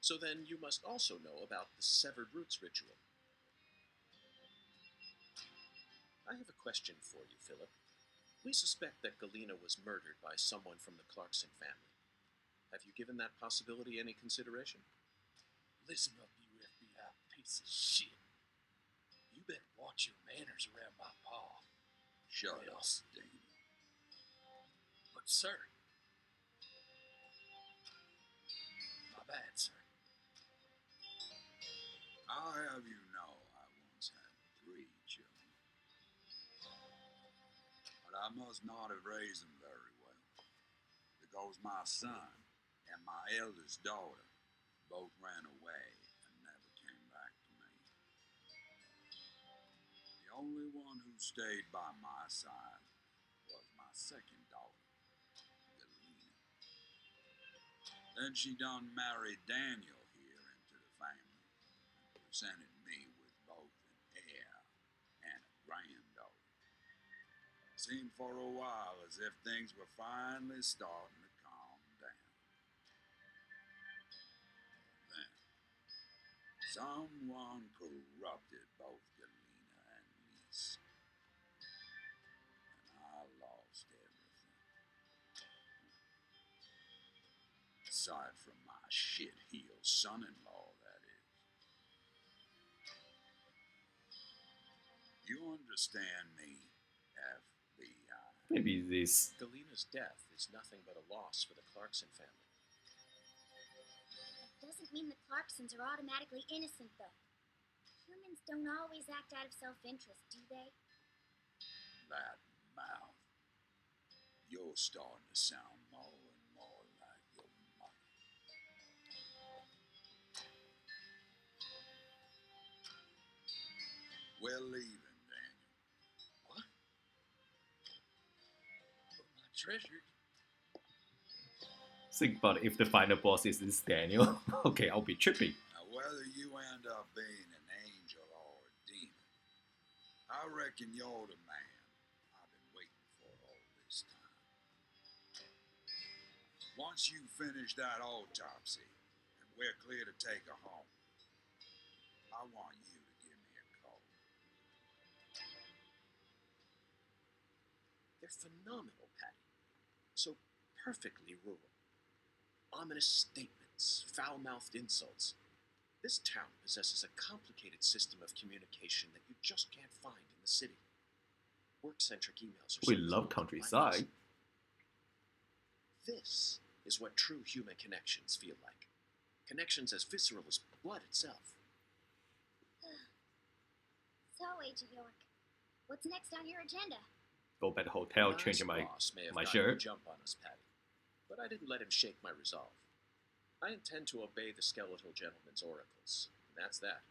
So then you must also know about the severed roots ritual. I have a question for you, Philip. We suspect that Galena was murdered by someone from the Clarkson family. Have you given that possibility any consideration? Listen up, you FBI piece of shit. You better watch your manners around my pa. Shut Well, up, Daniel. But, sir. My bad, sir. I'll have you know I once had 3 children. But I must not have raised them very well, because my son and my eldest daughter both ran away and never came back to me. The only one who stayed by my side was my second daughter, Galena. Then she done married Daniel here into the family and presented me with both an heir and a granddaughter. Seemed for a while as if things were finally starting to calm down. Then, someone corrupted both Galena and Lise, and I lost everything. Aside from my shit-heel son-in-law, that is. You understand me, FBI? Maybe this. Galena's death is nothing but a loss for the Clarkson family. That doesn't mean the Clarksons are automatically innocent, though. Humans don't always act out of self-interest, do they? That mouth. You're starting to sound more and more like your mother. We're leaving, Daniel. What? But my treasure. Think about it, if the final boss is this Daniel. Okay, I'll be tripping. Now, whether you end up being an angel or a demon, I reckon you're the man I've been waiting for all this time. Once you finish that autopsy and we're clear to take her home, I want you to give me a call. They're phenomenal, Patty. So perfectly rural. Ominous statements, foul-mouthed insults. This town possesses a complicated system of communication that you just can't find in the city. Work-centric emails are We so love common in countryside. This is what true human connections feel like. Connections as visceral as blood itself. So, Agent York, what's next on your agenda? Go back to the hotel, Nice changing my boss may have my gotten a shirt. jump on us, Patty, but I didn't let him shake my resolve. I intend to obey the skeletal gentleman's oracles, and that's that.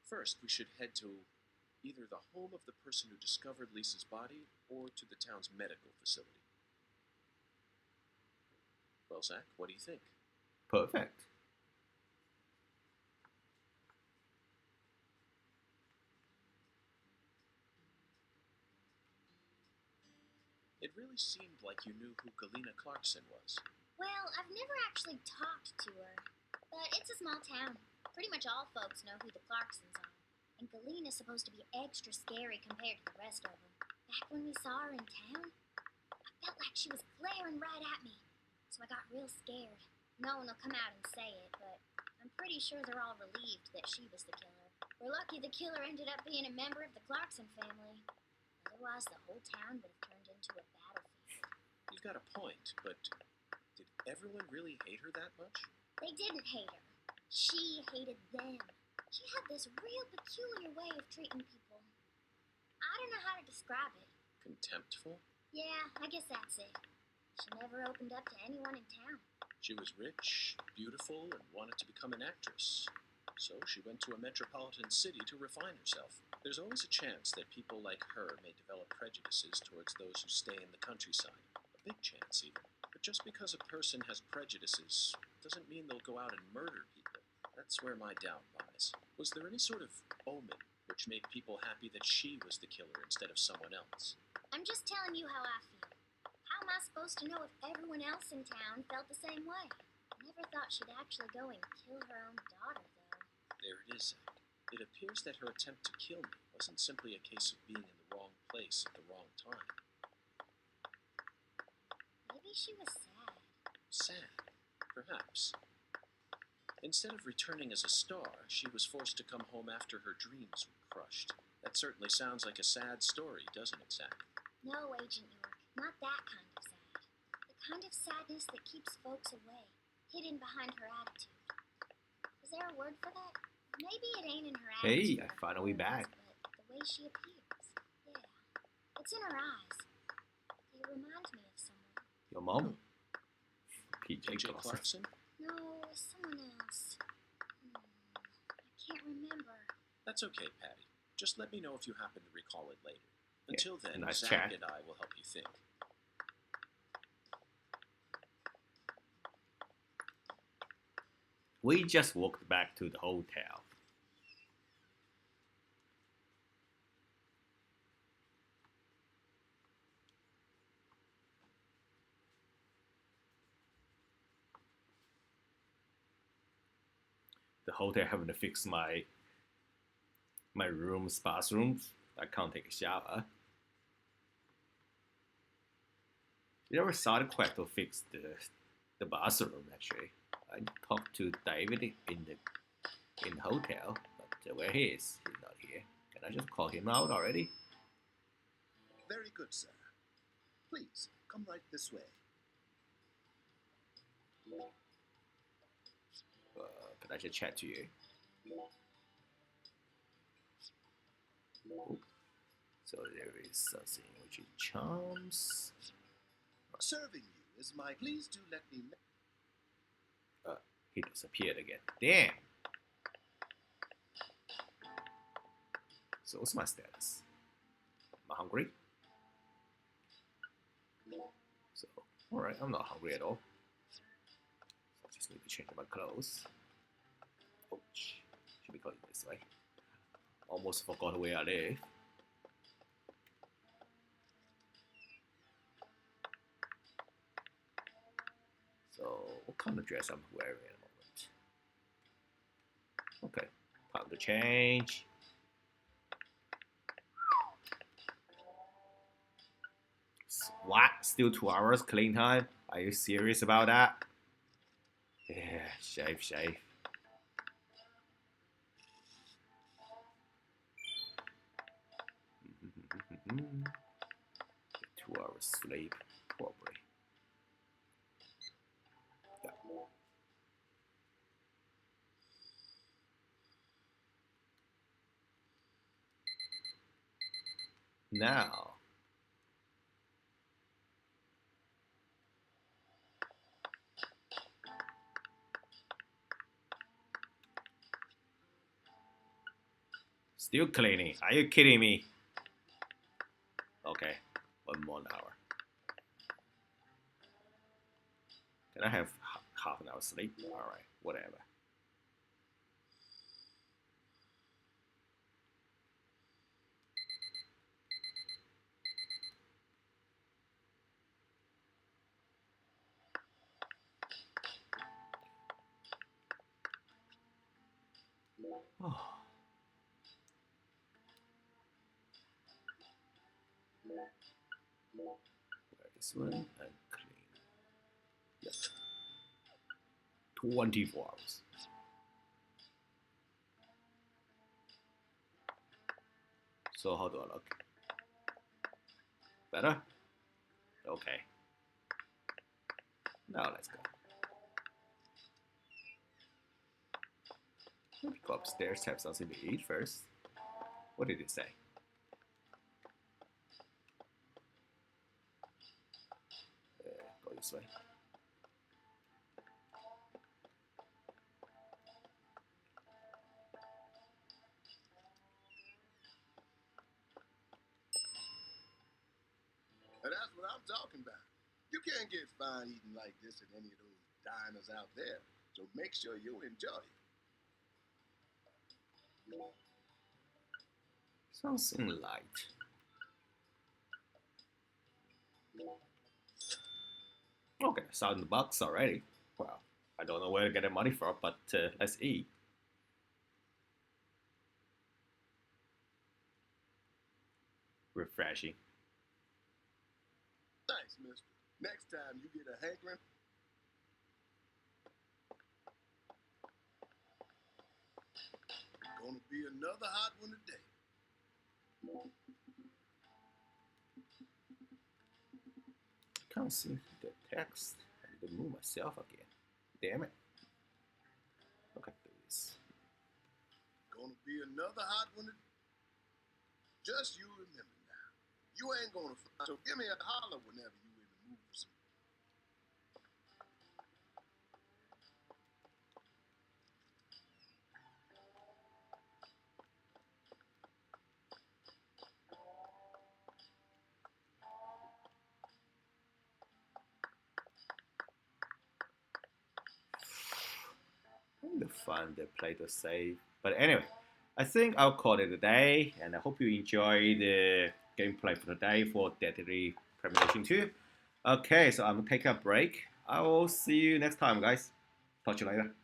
First, we should head to either the home of the person who discovered Lisa's body or to the town's medical facility. Well, Zach, what do you think? Perfect. It really seemed like you knew who Galena Clarkson was. Well, I've never actually talked to her, but it's a small town. Pretty much all folks know who the Clarksons are, and Galena's supposed to be extra scary compared to the rest of them. Back when we saw her in town, I felt like she was glaring right at me, so I got real scared. No one will come out and say it, but I'm pretty sure they're all relieved that she was the killer. We're lucky the killer ended up being a member of the Clarkson family. Otherwise, the whole town would have turned into a battlefield. You've got a point, but did everyone really hate her that much? They didn't hate her. She hated them. She had this real peculiar way of treating people. I don't know how to describe it. Contemptful? Yeah, I guess that's it. She never opened up to anyone in town. She was rich, beautiful, and wanted to become an actress. So she went to a metropolitan city to refine herself. There's always a chance that people like her may develop prejudices towards those who stay in the countryside. A big chance, even. But just because a person has prejudices doesn't mean they'll go out and murder people. That's where my doubt lies. Was there any sort of omen which made people happy that she was the killer instead of someone else? I'm just telling you how I feel. How am I supposed to know if everyone else in town felt the same way? I never thought she'd actually go and kill her own daughter, though. There it is, Zach. It appears that her attempt to kill me wasn't simply a case of being in the wrong place at the wrong time. Maybe she was sad. Sad, perhaps. Instead of returning as a star, she was forced to come home after her dreams were crushed. That certainly sounds like a sad story, doesn't it, Zach? No, Agent York, not that kind of sad. The kind of sadness that keeps folks away, hidden behind her attitude. Is there a word for that? Maybe it ain't in her attitude. Hey, I finally back. But the way she appears. Yeah. It's in her eyes. They remind me of someone. Your mom? PJ AJ Clarkson. Clarkson? No, someone else. I can't remember. That's okay, Patty. Just let me know if you happen to recall it later. Until then, nice Zach chat. and I will help you think. We just walked back to the hotel. The hotel having to fix my room's bathrooms. I can't take a shower. You never saw the quack to fix the bathroom actually. I talked to David in the hotel, but where he is, he's not here. Can I just call him out already? Very good, sir. Please, come right this way. Can I just chat to you? Oh. So there is something which is charms. Serving you is my... Please do let me... He disappeared again. Damn. So what's my status? Am I hungry? So, alright, I'm not hungry at all. So I just need to change my clothes. Ouch. Should be going this way. Almost forgot where I live. So, what kind of dress I'm wearing at the moment? Okay, time to change. What? Still 2 hours clean time? Are you serious about that? Yeah, shave. Get 2 hours sleep, probably. Yeah. Now, still cleaning. Are you kidding me? Okay, 1 more hour. Can I have half an hour sleep? Alright, whatever. Oh. This one and clean. Yep. 24 hours. So how do I look? Better? Okay. Now let's go. Maybe go upstairs, have something to eat first. What did it say? Go this way. And that's what I'm talking about. You can't get fine eating like this at any of those diners out there. So make sure you enjoy it. Something light. Okay, $1,000 already. Well, I don't know where to get the money from, but let's eat. Refreshing. Thanks, mister. Next time you get a hankering, gonna be another hot one today. Can't see the text. I need to move myself again. Damn it. Look at this. Gonna be another hot one today. Just you remember now. You ain't gonna find, so give me a holler whenever you in the mood for some. The fun they play to save. But anyway, I think I'll call it a day, and I hope you enjoy the gameplay for today for Deadly Premonition 2. Okay, so I'm gonna take a break. I will see you next time, guys. Talk to you later.